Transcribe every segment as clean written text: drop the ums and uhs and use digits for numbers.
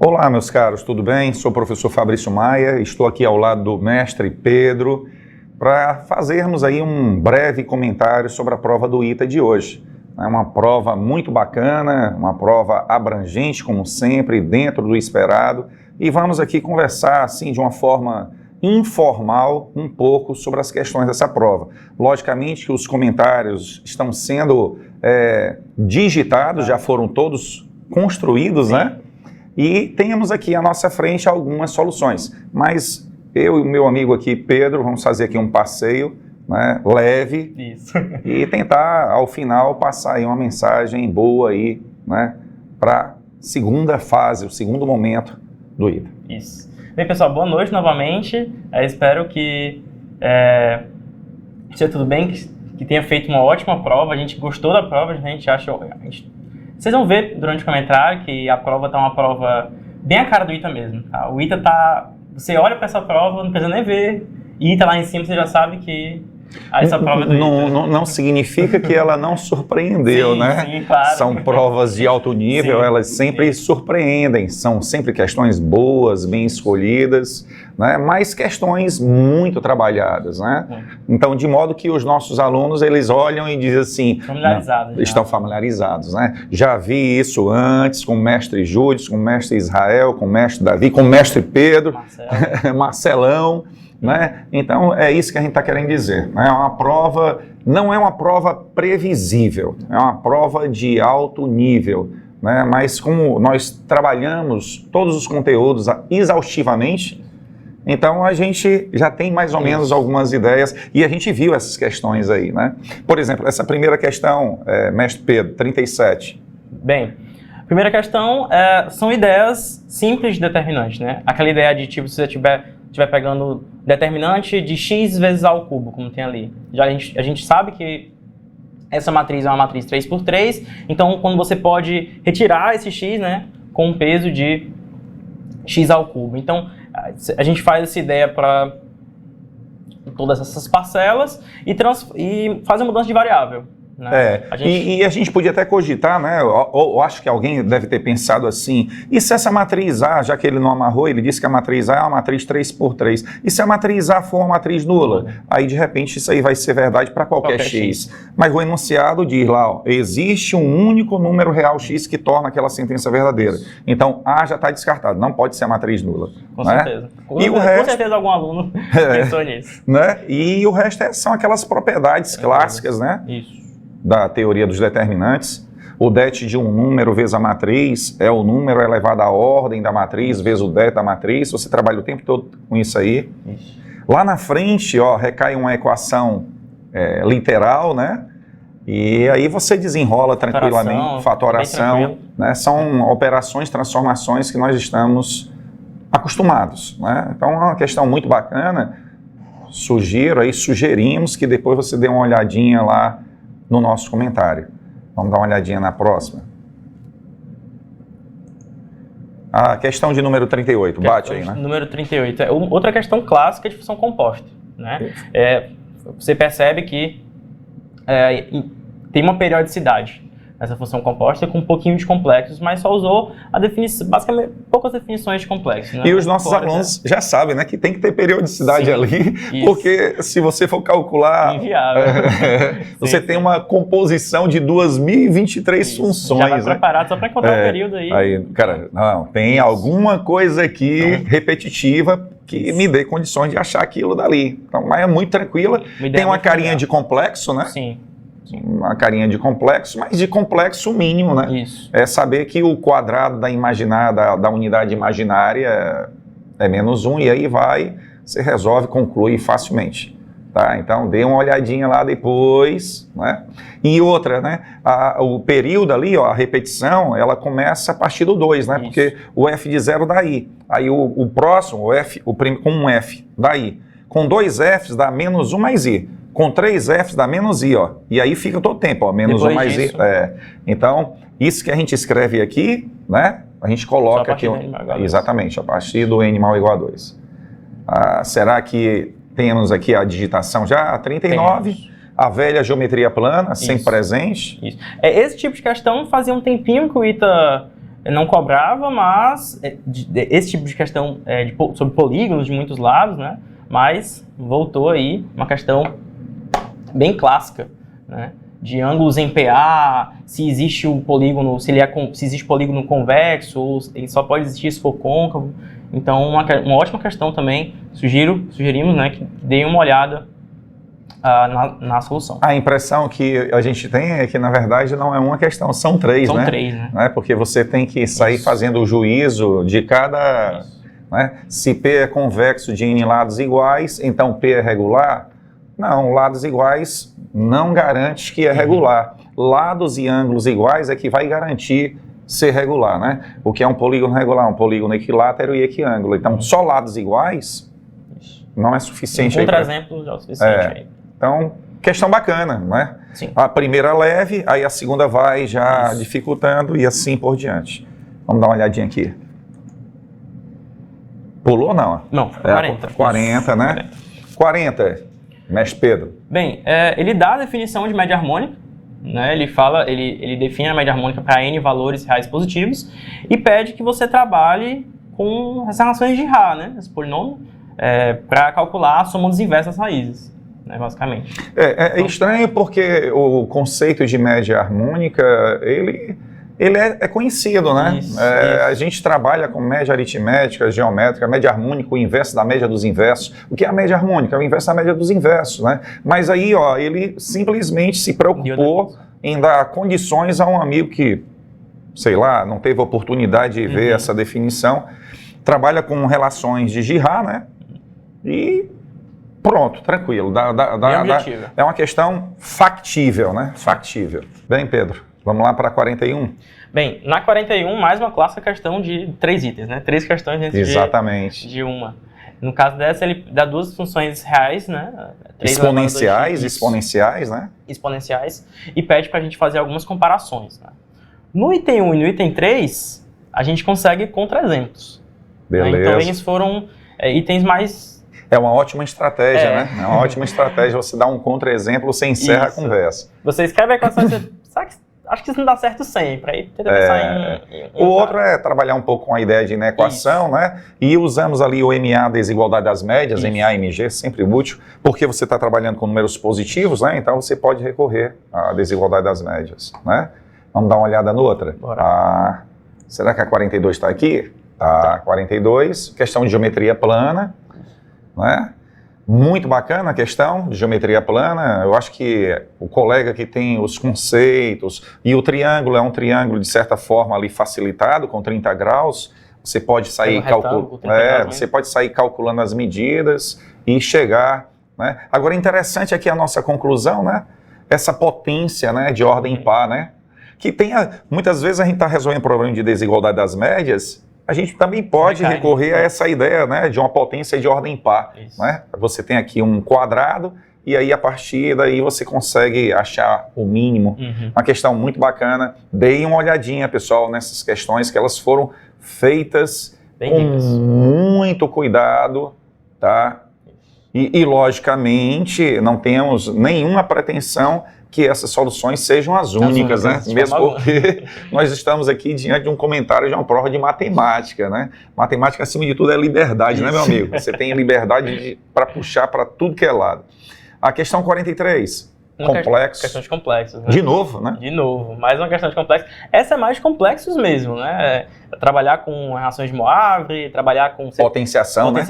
Olá, meus caros, tudo bem? Sou o professor Fabrício Maia, estou aqui ao lado do mestre Pedro para fazermos aí um breve comentário sobre a prova do ITA de hoje. É uma prova muito bacana, uma prova abrangente, como sempre, dentro do esperado, e vamos aqui conversar, assim, de uma forma informal, um pouco sobre as questões dessa prova. Logicamente que os comentários estão sendo digitados, já foram todos construídos, né? E temos aqui à nossa frente algumas soluções, mas eu e o meu amigo aqui, Pedro, vamos fazer aqui um passeio, né, leve. Isso. E tentar, ao final, passar aí uma mensagem boa aí, né, para a segunda fase, o segundo momento do ITA. Isso. Bem, pessoal, boa noite novamente. Espero que esteja tudo bem, que tenha feito uma ótima prova. A gente gostou da prova, vocês vão ver durante o comentário que a prova tá uma prova bem a cara do ITA mesmo. Tá? O ITA tá... Você olha para essa prova, não precisa nem ver. ITA lá em cima, você já sabe que essa prova é do ITA. Não significa que ela não surpreendeu, sim, né? Sim, claro. São provas de alto nível, sim, elas sempre surpreendem. São sempre questões boas, bem escolhidas, né? Mas questões muito trabalhadas, né? Então, de modo que os nossos alunos, eles olham e dizem assim... Familiarizados. Estão familiarizados, né? Já vi isso antes com o mestre Júlio, com o mestre Israel, com o mestre Davi, com o mestre Pedro, Marcelão, né? Então, é isso que a gente está querendo dizer. Né? Uma prova, não é uma prova previsível, é uma prova de alto nível, né? Mas como nós trabalhamos todos os conteúdos exaustivamente, então a gente já tem mais ou menos algumas ideias e a gente viu essas questões aí, né? Por exemplo, essa primeira questão, mestre Pedro, 37. Bem, primeira questão são ideias simples de determinante, né? Aquela ideia de tipo, se você estiver pegando determinante de x vezes a ao cubo, como tem ali. Já a gente sabe que essa matriz é uma matriz 3×3, então quando você pode retirar esse x, né, com um peso de x ao cubo. Então, a gente faz essa ideia para todas essas parcelas e faz a mudança de variável. Né? E a gente podia até cogitar, né? Eu acho que alguém deve ter pensado assim, e se essa matriz A, já que ele não amarrou, ele disse que a matriz A é uma matriz 3×3, e se a matriz A for uma matriz nula? Aí, de repente, isso aí vai ser verdade para qualquer x. Mas o enunciado diz lá, ó, existe um único número real x que torna aquela sentença verdadeira. Então, A já está descartado, não pode ser a matriz nula. Com né? certeza. Com certeza algum aluno pensou nisso. Né? E o resto são aquelas propriedades clássicas, né? Isso. Da teoria dos determinantes. O det de um número vezes a matriz é o número elevado à ordem da matriz vezes o det da matriz. Você trabalha o tempo todo com isso aí. Isso. Lá na frente, ó, recai uma equação literal, né? E aí você desenrola tranquilamente, fatoração, né? São operações, transformações que nós estamos acostumados, né? Então é uma questão muito bacana. Sugerimos que depois você dê uma olhadinha lá no nosso comentário. Vamos dar uma olhadinha na próxima. A questão de número 38, bate aí, né? Número 38. Outra questão clássica de função composta, né? Você percebe que tem uma periodicidade essa função composta com um pouquinho de complexos, mas só usou a definição, basicamente poucas definições de complexos. Né? E os nossos alunos já sabem, né, que tem que ter periodicidade ali, porque se você for calcular, inviável. Você tem uma composição de 2023 funções. Já vai preparado só para encontrar o período aí. Aí, cara, não, tem alguma coisa aqui repetitiva que me dê condições de achar aquilo dali. Então, mas é muito tranquila. Tem uma carinha de complexo, né? Sim. Uma carinha de complexo, mas de complexo mínimo, né? Isso. É saber que o quadrado da unidade imaginária é -1 e aí você resolve, conclui facilmente. Tá? Então, dê uma olhadinha lá depois, né? E outra, né? O período ali, ó, a repetição, ela começa a partir do 2, né? Isso. Porque o f de 0 dá i. Aí o próximo, com um f dá i. Com 2 f's dá -1 mais i. Com 3 f's dá -i, ó. E aí fica todo o tempo, ó, -1 mais i. Então, isso que a gente escreve aqui, né? A gente coloca aqui. Exatamente, a partir do n mal igual a 2. Será que temos aqui a digitação já? 39. Temos. A velha geometria plana, sempre presente. Isso. Esse tipo de questão fazia um tempinho que o ITA não cobrava, mas esse tipo de questão sobre polígonos de muitos lados, né? Mas voltou aí uma questão bem clássica, né? De ângulos em PA, se existe o polígono, se existe polígono convexo, ou ele só pode existir se for côncavo. Então, uma ótima questão também, sugerimos, né, que deem uma olhada na solução. A impressão que a gente tem é que, na verdade, não é uma questão, são três, né? São três, né? Não é? Porque você tem que sair fazendo o juízo de cada... Né? Se P é convexo de N lados iguais, então P é regular? Não, lados iguais não garante que é regular. Lados e ângulos iguais é que vai garantir ser regular, né? O que é um polígono regular? Um polígono equilátero e equiângulo. Então, só lados iguais não é suficiente. Um contra-exemplo já é o suficiente aí. Então, questão bacana, né? Sim. A primeira leve, aí a segunda vai já dificultando e assim por diante. Vamos dar uma olhadinha aqui. Pulou ou não? Não, 40. 40, né? 40. Mestre Pedro. Bem, ele dá a definição de média harmônica, né? Ele define a média harmônica para N valores reais positivos e pede que você trabalhe com as relações de Ra, né? Esse polinômio, para calcular a soma dos inversos das raízes, né? Basicamente. É estranho porque o conceito de média harmônica, ele é conhecido, né? Isso. A gente trabalha com média aritmética, geométrica, média harmônica, o inverso da média dos inversos. O que é a média harmônica? É o inverso da média dos inversos, né? Mas aí, ele simplesmente se preocupou em dar condições a um amigo que, sei lá, não teve oportunidade de ver essa definição, trabalha com relações de Girard, né? E pronto, tranquilo. É uma questão factível, né? Factível. Bem, Pedro. Vamos lá para 41? Bem, na 41, mais uma clássica questão de 3 itens, né? 3 questões dentro de uma. No caso dessa, ele dá 2 funções reais, né? Exponenciais, né? Exponenciais, e pede para a gente fazer algumas comparações, né? No item 1 e no item 3, a gente consegue contra-exemplos. Beleza. Né? Então, eles foram itens mais... É uma ótima estratégia, né? É uma ótima estratégia você dar um contra-exemplo, você encerra a conversa. Você escreve a equação e você... Acho que isso não dá certo sempre, aí tenta pensar em o outro é trabalhar um pouco com a ideia de inequação, né? E usamos ali o MA, desigualdade das médias, MA e MG, sempre útil, porque você está trabalhando com números positivos, né? Então você pode recorrer à desigualdade das médias, né? Vamos dar uma olhada no outra. Será que a 42 está aqui? Tá, 42, questão de geometria plana, né? Muito bacana a questão de geometria plana. Eu acho que o colega que tem os conceitos e o triângulo é um triângulo de certa forma ali facilitado com 30 graus. Você pode sair calculando as medidas e chegar, né? Agora interessante aqui a nossa conclusão, né? Essa potência, né, de ordem par, né? Que muitas vezes a gente está resolvendo problema de desigualdade das médias. A gente também pode recorrer a essa ideia, né, de uma potência de ordem par. Né? Você tem aqui um quadrado e aí a partir daí você consegue achar o mínimo. Uma questão muito bacana. Deem uma olhadinha, pessoal, nessas questões que elas foram feitas com muito cuidado, tá? E logicamente não temos nenhuma pretensão que essas soluções sejam as únicas, né? Mesmo porque nós estamos aqui diante de um comentário de uma prova de matemática, né? Matemática, acima de tudo, é liberdade, né, meu amigo? Você tem liberdade para puxar para tudo que é lado. A questão 43, complexo. Questão de complexos, né? De novo, né? De novo, mais uma questão de complexos. Essa é mais de complexos mesmo, né? Trabalhar com relações de Moivre, trabalhar com... Potenciação, né?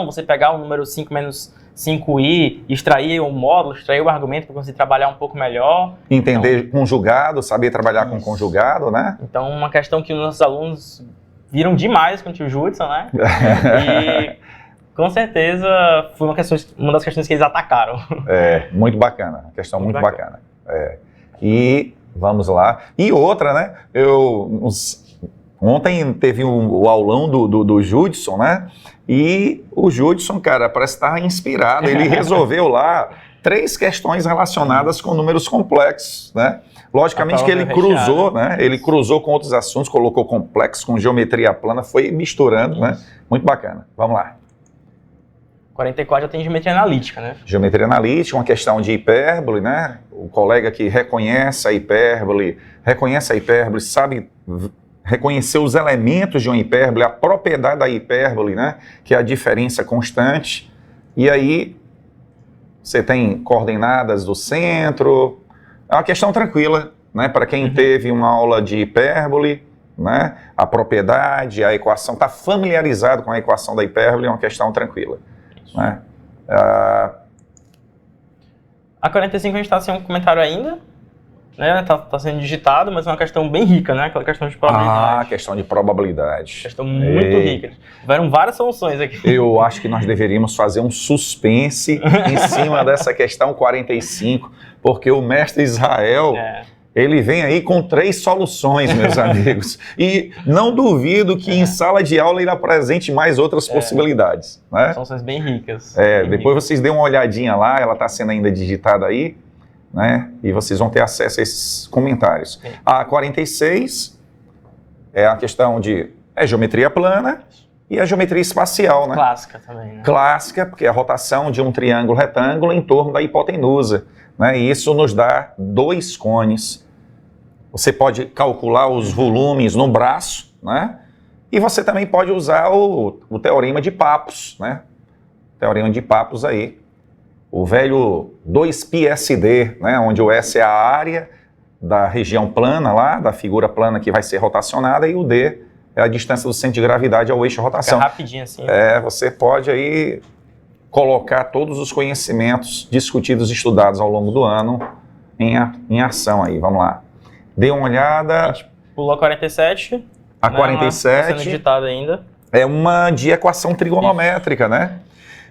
Você pegar o número 5 menos 5i, extrair o módulo, extrair o argumento para conseguir trabalhar um pouco melhor. Entender conjugado, saber trabalhar com conjugado, né? Então, uma questão que os nossos alunos viram demais com o tio Judson, né? E com certeza foi uma das questões que eles atacaram. Muito bacana, questão muito bacana. E vamos lá. E outra, né? Ontem teve o aulão do Judson, né? E o Judson, cara, parece estar inspirado. Ele resolveu lá 3 questões relacionadas com números complexos, né? Logicamente que ele cruzou, né? Ele cruzou com outros assuntos, colocou complexo com geometria plana, foi misturando, né? Muito bacana. Vamos lá. 44 já tem geometria analítica, né? Geometria analítica, uma questão de hipérbole, né? O colega que reconhece a hipérbole, sabe reconhecer os elementos de uma hipérbole, a propriedade da hipérbole, né? Que é a diferença constante. E aí você tem coordenadas do centro. É uma questão tranquila, né? Para quem teve uma aula de hipérbole, né? A propriedade, a equação, está familiarizado com a equação da hipérbole, é uma questão tranquila. Né? A 45 a gente está sem um comentário ainda, né? Tá sendo digitado, mas é uma questão bem rica, né? Aquela questão de probabilidade. Questão de probabilidade. Questão muito rica. Tiveram várias soluções aqui. Eu acho que nós deveríamos fazer um suspense em cima dessa questão 45, porque o mestre Israel, ele vem aí com 3 soluções, meus amigos. E não duvido que em sala de aula ele apresente mais outras possibilidades. Né? Soluções bem ricas. Depois vocês dêem uma olhadinha lá, ela está sendo ainda digitada aí. Né? E vocês vão ter acesso a esses comentários. Sim. A 46 é a questão de geometria plana e a geometria espacial, né? Clássica também, né? Clássica, porque é a rotação de um triângulo retângulo em torno da hipotenusa, né? E isso nos dá 2 cones. Você pode calcular os volumes no braço, né? E você também pode usar o teorema de Pappus, né? Teorema de Pappus aí. O velho 2πsd, né, onde o S é a área da região plana lá, da figura plana que vai ser rotacionada, e o D é a distância do centro de gravidade ao eixo de rotação. Fica rapidinho assim. Você pode aí colocar todos os conhecimentos discutidos e estudados ao longo do ano em ação aí. Vamos lá. Dê uma olhada. A gente pulou a 47. A 47 sendo digitada ainda. É uma de equação trigonométrica, né?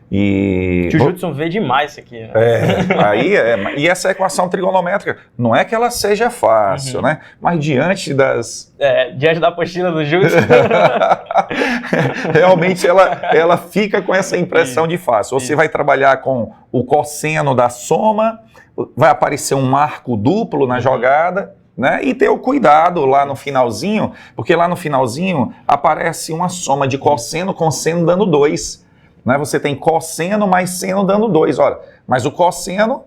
E o Judson vê demais isso aqui. Né? E essa equação trigonométrica, não é que ela seja fácil, né? Mas diante da apostila do Judson, realmente ela fica com essa impressão de fácil. Você vai trabalhar com o cosseno da soma, vai aparecer um arco duplo na jogada, né? E ter o cuidado lá no finalzinho, porque lá no finalzinho aparece uma soma de cosseno com seno dando 2. Né? Você tem cosseno mais seno dando 2. Olha, mas o cosseno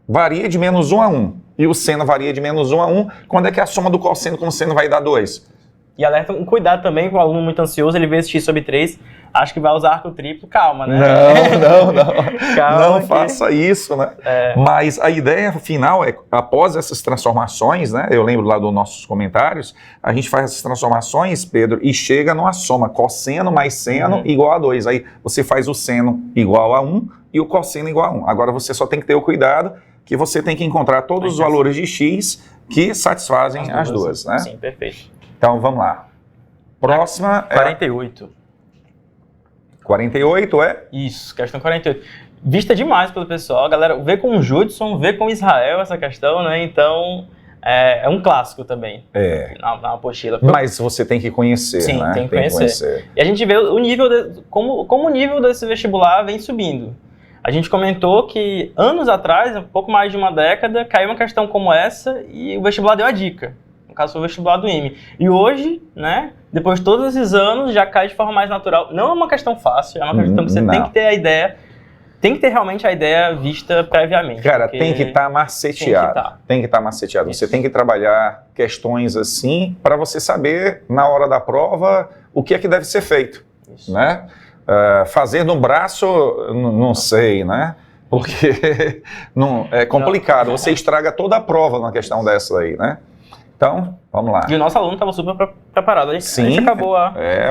varia de -1 a 1. E o seno varia de -1 a 1. Quando é que a soma do cosseno com o seno vai dar 2? E alerta, um cuidado também com o aluno muito ansioso, ele vê esse x sobre 3, acha que vai usar arco triplo, calma, né? Não. Calma, não faça isso, né? Mas a ideia final é, após essas transformações, né? Eu lembro lá dos nossos comentários, a gente faz essas transformações, Pedro, e chega numa soma cosseno mais seno igual a 2. Aí você faz o seno igual a 1 e o cosseno igual a 1. Agora você só tem que ter o cuidado que você tem que encontrar todos os valores de x que satisfazem as duas, né? Sim, perfeito. Então, vamos lá. Próxima 48. 48 é? Isso, questão 48. Vista demais pelo pessoal. Galera, vê com o Judson, vê com Israel essa questão, né? Então, é um clássico também. Na apostila. Mas você tem que conhecer, Sim, né? tem que conhecer. E a gente vê o nível, como o nível desse vestibular vem subindo. A gente comentou que anos atrás, um pouco mais de uma década, caiu uma questão como essa e o vestibular deu a dica. No caso, foi o vestibular do IME. E hoje, né, depois de todos esses anos, já cai de forma mais natural. Não é uma questão fácil, é uma questão que você tem que ter a ideia, tem que ter realmente a ideia vista previamente. Cara, tem que estar maceteado. Tem que estar maceteado. Você tem que trabalhar questões assim para você saber, na hora da prova, o que é que deve ser feito. Isso. Né? Fazer no braço, não sei, né? Porque não, é complicado. Você estraga toda a prova numa questão dessa aí, né? Então, vamos lá. E o nosso aluno estava super preparado. Sim, a gente acabou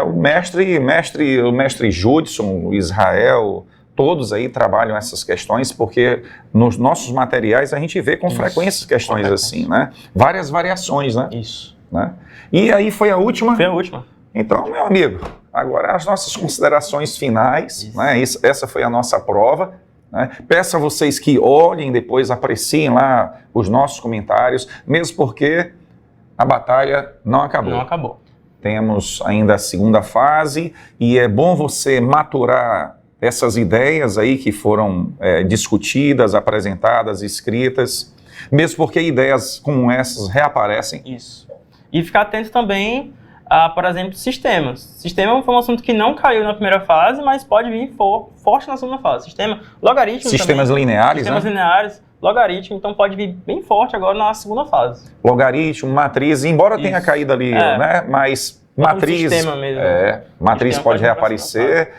o mestre Judson, o Israel, todos aí trabalham essas questões, porque nos nossos materiais a gente vê com frequência questões assim, né? Várias variações, né? Isso. Né? E aí foi a última? Foi a última. Então, meu amigo, agora as nossas considerações finais, né? Essa foi a nossa prova. Né? Peço a vocês que olhem depois, apreciem lá os nossos comentários, mesmo porque a batalha não acabou. Não acabou. Temos ainda a segunda fase e é bom você maturar essas ideias aí que foram discutidas, apresentadas, escritas, mesmo porque ideias como essas reaparecem. Isso. E ficar atento também a, por exemplo, sistemas. Sistema foi um assunto que não caiu na primeira fase, mas pode vir forte na segunda fase. Sistema, logaritmos sistemas também. Lineares, Sistemas né? lineares. logaritmo, então pode vir bem forte agora na segunda fase. Logaritmo, matriz, embora tenha Isso. caído ali, né? Mas matriz, sistema mesmo. Matriz Sistema pode pode reaparecer.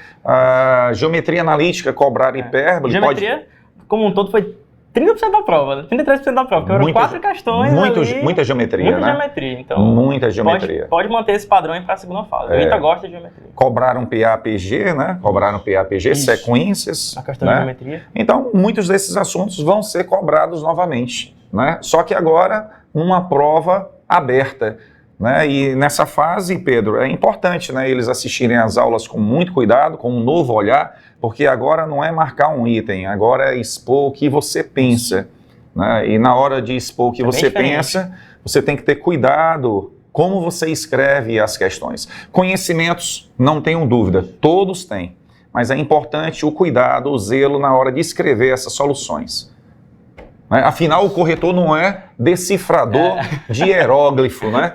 Geometria analítica, cobrar hipérbole. Geometria, como um todo, foi 30% da prova, né? 33% da prova, porque foram 4 questões ali. Muita geometria, Muita né? geometria, então Muita geometria. pode manter esse padrão aí para a segunda fase. O ITA gosta de geometria. Cobraram PA-PG, né? Cobraram PA-PG, sequências. A questão né? de geometria. Então, muitos desses assuntos vão ser cobrados novamente, né? Só que agora, numa prova aberta. Né? E nessa fase, Pedro, é importante, né, eles assistirem às aulas com muito cuidado, com um novo olhar, porque agora não é marcar um item, agora é expor o que você pensa. Né? E na hora de expor o que você pensa, você tem que ter cuidado como você escreve as questões. Conhecimentos, não tenham dúvida, todos têm, mas é importante o cuidado, o zelo na hora de escrever essas soluções. Afinal, o corretor não é decifrador de hieróglifo, né?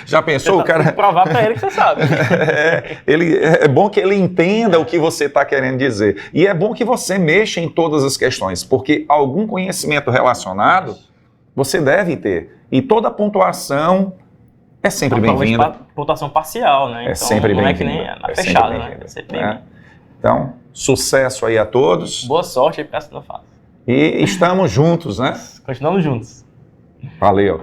Já pensou? Você o cara... Tem que provar para ele que você sabe. É bom que ele entenda o que você está querendo dizer. E é bom que você mexa em todas as questões, porque algum conhecimento relacionado você deve ter. E toda pontuação é sempre bem-vinda. Pontuação parcial, né? Então, sempre não bem-vinda. é que nem na fechada, né? É sempre bem-vinda. Então, sucesso aí a todos. Boa sorte aí para a segunda fase. E estamos juntos, né? Continuamos juntos. Valeu.